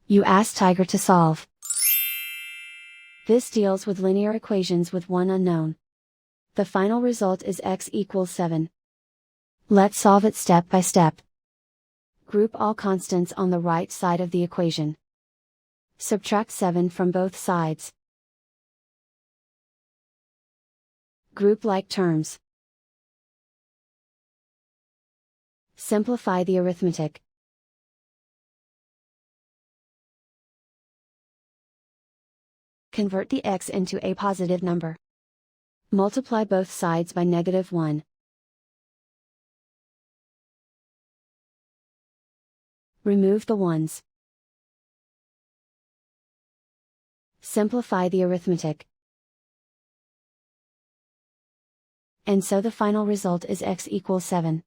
You ask Tiger to solve. This deals with linear equations with one unknown. The final result is x equals 7. Let's solve it step by step. Group all constants on the right side of the equation. Subtract 7 from both sides. Group like terms. Simplify the arithmetic. Convert the x into a positive number. Multiply both sides by -1. Remove the ones. Simplify the arithmetic. And so the final result is x equals 7.